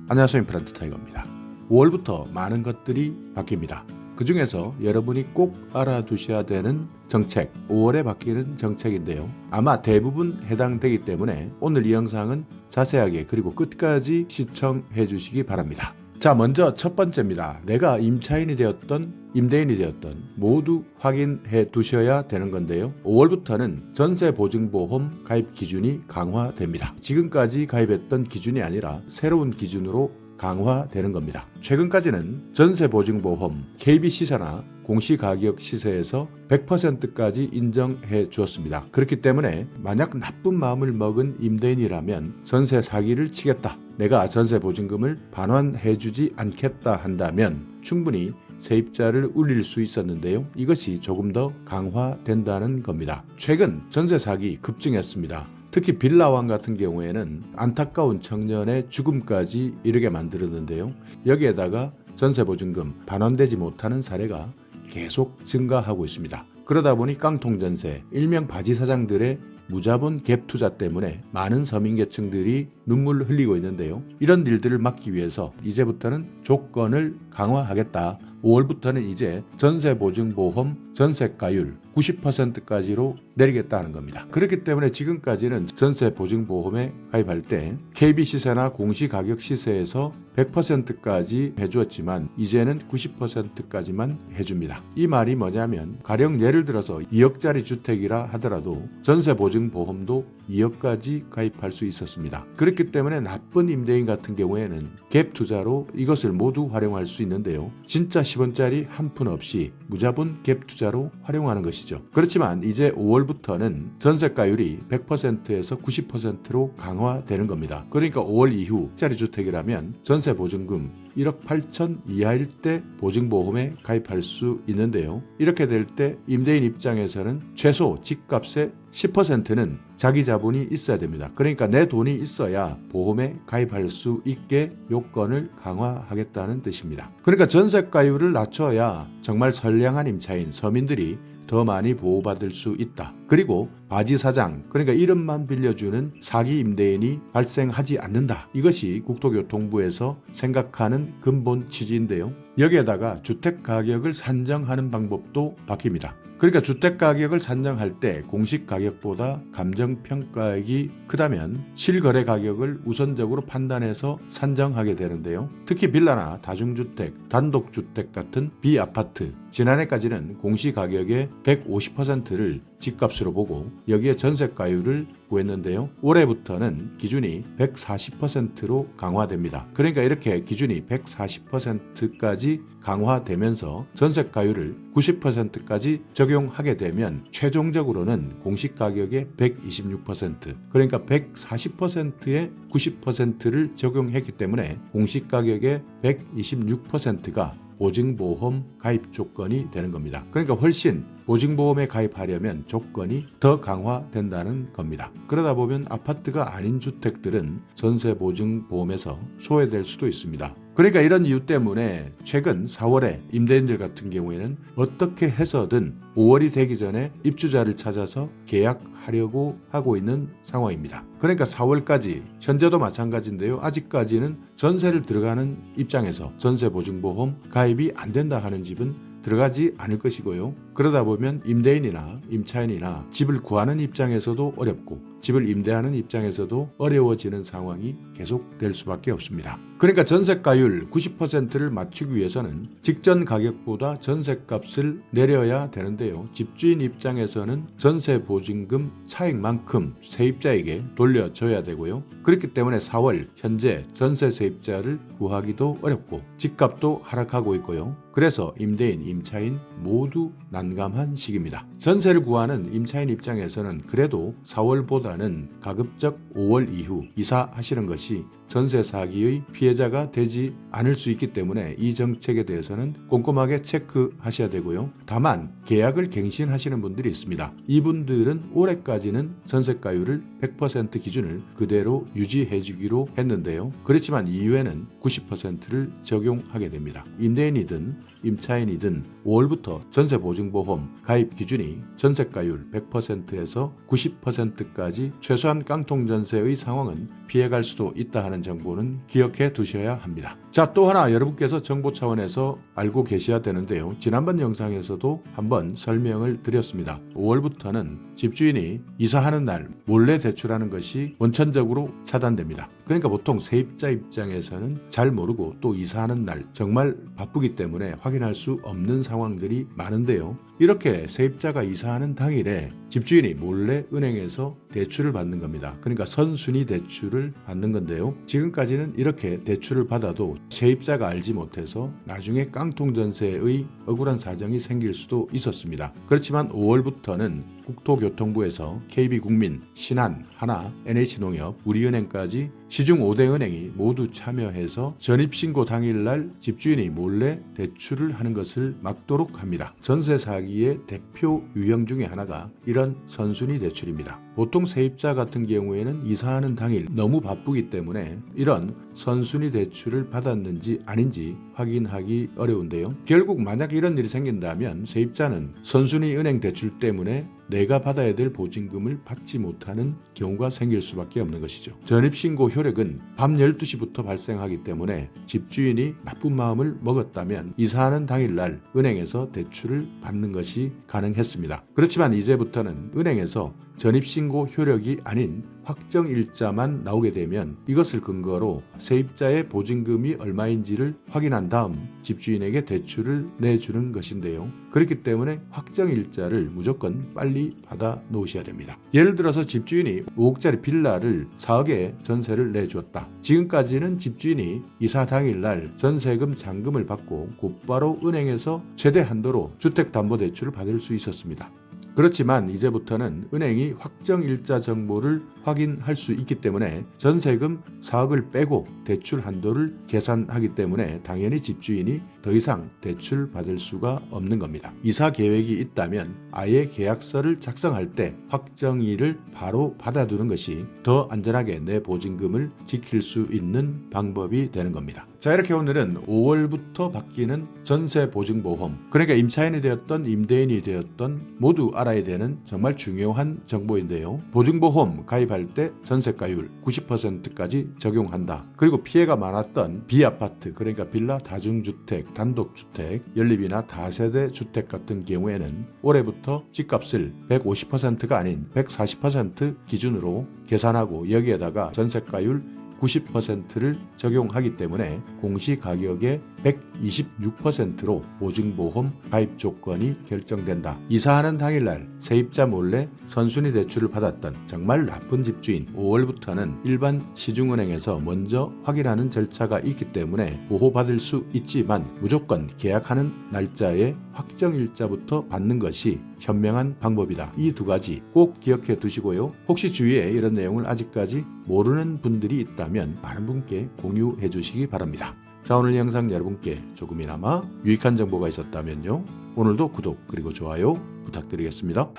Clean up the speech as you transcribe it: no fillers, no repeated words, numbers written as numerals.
안녕하세요. 임플란트 타이거입니다. 5월부터 많은 것들이 바뀝니다. 그 중에서 여러분이 꼭 알아두셔야 되는 정책, 5월에 바뀌는 정책인데요. 아마 대부분 해당되기 때문에 오늘 이 영상은 자세하게 그리고 끝까지 시청해 주시기 바랍니다. 자, 먼저 첫 번째입니다. 내가 임차인이 되었던 임대인이 되었던 모두 확인해 두셔야 되는 건데요. 5월부터는 전세보증보험 가입 기준이 강화됩니다. 지금까지 가입했던 기준이 아니라 새로운 기준으로 강화되는 겁니다. 최근까지는 전세보증보험 KB시세나 공시가격 시세에서 100%까지 인정해 주었습니다. 그렇기 때문에 만약 나쁜 마음을 먹은 임대인이라면 전세 사기를 치겠다, 내가 전세보증금을 반환해 주지 않겠다 한다면 충분히 세입자를 울릴 수 있었는데요. 이것이 조금 더 강화된다는 겁니다. 최근 전세 사기 급증했습니다. 특히 빌라왕 같은 경우에는 안타까운 청년의 죽음까지 이르게 만들었는데요. 여기에다가 전세보증금 반환되지 못하는 사례가 계속 증가하고 있습니다. 그러다 보니 깡통전세, 일명 바지사장들의 무자본 갭 투자 때문에 많은 서민계층들이 눈물을 흘리고 있는데요. 이런 일들을 막기 위해서 이제부터는 조건을 강화하겠다. 5월부터는 이제 전세보증보험 전세가율 90%까지로 내리겠다는 겁니다. 그렇기 때문에 지금까지는 전세보증보험에 가입할 때 KB시세나 공시가격 시세에서 100%까지 해주었지만 이제는 90%까지만 해줍니다. 이 말이 뭐냐면 가령 예를 들어서 2억짜리 주택이라 하더라도 전세보증보험도 2억까지 가입할 수 있었습니다. 그렇기 때문에 나쁜 임대인 같은 경우에는 갭 투자로 이것을 모두 활용할 수 있는데요. 진짜 10원짜리 한 푼 없이 무자본 갭 투자로 활용하는 것이죠. 그렇지만 이제 5월부터는 전세가율이 100%에서 90%로 강화되는 겁니다. 그러니까 5월 이후 짜리 주택이라면 전세보증금 1억 8천 이하일 때 보증보험에 가입할 수 있는데요. 이렇게 될 때 임대인 입장에서는 최소 집값의 10%는 자기 자본이 있어야 됩니다. 그러니까 내 돈이 있어야 보험에 가입할 수 있게 요건을 강화하겠다는 뜻입니다. 그러니까 전세가율을 낮춰야 정말 선량한 임차인, 서민들이 더 많이 보호받을 수 있다. 그리고 바지사장, 그러니까 이름만 빌려주는 사기 임대인이 발생하지 않는다. 이것이 국토교통부에서 생각하는 근본 취지인데요. 여기에다가 주택가격을 산정하는 방법도 바뀝니다. 그러니까 주택가격을 산정할 때 공시가격보다 감정평가액이 크다면 실거래 가격을 우선적으로 판단해서 산정하게 되는데요. 특히 빌라나 다중주택, 단독주택 같은 비아파트, 지난해까지는 공시가격의 150%를 집값으로 보고 여기에 전세가율을 구했는데요. 올해부터는 기준이 140%로 강화됩니다. 그러니까 이렇게 기준이 140%까지 강화되면서 전세가율을 90%까지 적용하게 되면 최종적으로는 공시가격의 126%, 그러니까 140%의 90%를 적용했기 때문에 공시가격의 126%가 보증보험 가입 조건이 되는 겁니다. 그러니까 훨씬 보증보험에 가입하려면 조건이 더 강화된다는 겁니다. 그러다 보면 아파트가 아닌 주택들은 전세보증보험에서 소외될 수도 있습니다. 그러니까 이런 이유 때문에 최근 4월에 임대인들 같은 경우에는 어떻게 해서든 5월이 되기 전에 입주자를 찾아서 계약하려고 하고 있는 상황입니다. 그러니까 4월까지, 현재도 마찬가지인데요. 아직까지는 전세를 들어가는 입장에서 전세보증보험 가입이 안 된다 하는 집은 들어가지 않을 것이고요. 그러다 보면 임대인이나 임차인이나 집을 구하는 입장에서도 어렵고 집을 임대하는 입장에서도 어려워지는 상황이 계속될 수밖에 없습니다. 그러니까 전세가율 90%를 맞추기 위해서는 직전 가격보다 전세값을 내려야 되는데요. 집주인 입장에서는 전세보증금 차익만큼 세입자에게 돌려줘야 되고요. 그렇기 때문에 4월 현재 전세 세입자를 구하기도 어렵고 집값도 하락하고 있고요. 그래서 임대인, 임차인 모두 난감한 시기입니다. 전세를 구하는 임차인 입장에서는 그래도 4월보다는 가급적 5월 이후 이사하시는 것이 전세 사기의 피해자가 되지 않을 수 있기 때문에 이 정책에 대해서는 꼼꼼하게 체크하셔야 되고요. 다만 계약을 갱신하시는 분들이 있습니다. 이분들은 올해까지는 전세가율을 100% 기준을 그대로 유지해 주기로 했는데요. 그렇지만 이후에는 90%를 적용하게 됩니다. 임대인이든 임차인이든 5월부터 전세보증보험 보증보험 가입 기준이 전세가율 100%에서 90%까지 최소한 깡통전세의 상황은 피해갈 수도 있다 하는 정보는 기억해 두셔야 합니다. 자, 또 하나 여러분께서 정보 차원에서 알고 계셔야 되는데요. 지난번 영상에서도 한번 설명을 드렸습니다. 5월부터는 집주인이 이사하는 날 몰래 대출하는 것이 원천적으로 차단됩니다. 그러니까 보통 세입자 입장에서는 잘 모르고 또 이사하는 날 정말 바쁘기 때문에 확인할 수 없는 상황들이 많은데요. 이렇게 세입자가 이사하는 당일에 집주인이 몰래 은행에서 대출을 받는 겁니다. 그러니까 선순위 대출을 받는 건데요. 지금까지는 이렇게 대출을 받아도 세입자가 알지 못해서 나중에 깡통전세의 억울한 사정이 생길 수도 있었습니다. 그렇지만 5월부터는 국토교통부에서 KB국민, 신한, 하나, NH농협, 우리은행까지 시중 5대 은행이 모두 참여해서 전입신고 당일날 집주인이 몰래 대출을 하는 것을 막도록 합니다. 전세 사기의 대표 유형 중에 하나가 이런 선순위 대출입니다. 보통 세입자 같은 경우에는 이사하는 당일 너무 바쁘기 때문에 이런 선순위 대출을 받았는지 아닌지 확인하기 어려운데요. 결국 만약 이런 일이 생긴다면 세입자는 선순위 은행 대출 때문에 내가 받아야 될 보증금을 받지 못하는 경우가 생길 수밖에 없는 것이죠. 전입신고 효력은 밤 12시부터 발생하기 때문에 집주인이 나쁜 마음을 먹었다면 이사하는 당일날 은행에서 대출을 받는 것이 가능했습니다. 그렇지만 이제부터는 은행에서 전입신고 효력이 아닌 확정일자만 나오게 되면 이것을 근거로 세입자의 보증금이 얼마인지를 확인한 다음 집주인에게 대출을 내주는 것인데요. 그렇기 때문에 확정일자를 무조건 빨리 받아 놓으셔야 됩니다. 예를 들어서 집주인이 5억짜리 빌라를 4억에 전세를 내주었다. 지금까지는 집주인이 이사 당일날 전세금 잔금을 받고 곧바로 은행에서 최대 한도로 주택담보대출을 받을 수 있었습니다. 그렇지만 이제부터는 은행이 확정일자 정보를 확인할 수 있기 때문에 전세금 4억을 빼고 대출 한도를 계산하기 때문에 당연히 집주인이 더 이상 대출 받을 수가 없는 겁니다. 이사 계획이 있다면 아예 계약서를 작성할 때 확정일을 바로 받아두는 것이 더 안전하게 내 보증금을 지킬 수 있는 방법이 되는 겁니다. 자, 이렇게 오늘은 5월부터 바뀌는 전세 보증보험, 그러니까 임차인이 되었던 임대인이 되었던 모두 알아야 되는 정말 중요한 정보인데요. 보증보험 가입할 때 전세가율 90%까지 적용한다. 그리고 피해가 많았던 비아파트, 그러니까 빌라, 다중주택, 단독주택, 연립이나 다세대 주택 같은 경우에는 올해부터 집값을 150%가 아닌 140% 기준으로 계산하고 여기에다가 전세가율 90%를 적용하기 때문에 공시가격의 126%로 보증보험 가입 조건이 결정된다. 이사하는 당일날 세입자 몰래 선순위 대출을 받았던 정말 나쁜 집주인, 5월부터는 일반 시중은행에서 먼저 확인하는 절차가 있기 때문에 보호받을 수 있지만 무조건 계약하는 날짜에 확정일자부터 받는 것이 현명한 방법이다. 이 두 가지 꼭 기억해 두시고요. 혹시 주위에 이런 내용을 아직까지 모르는 분들이 있다면 많은 분께 공유해 주시기 바랍니다. 자, 오늘 영상 여러분께 조금이나마 유익한 정보가 있었다면요. 오늘도 구독 그리고 좋아요 부탁드리겠습니다.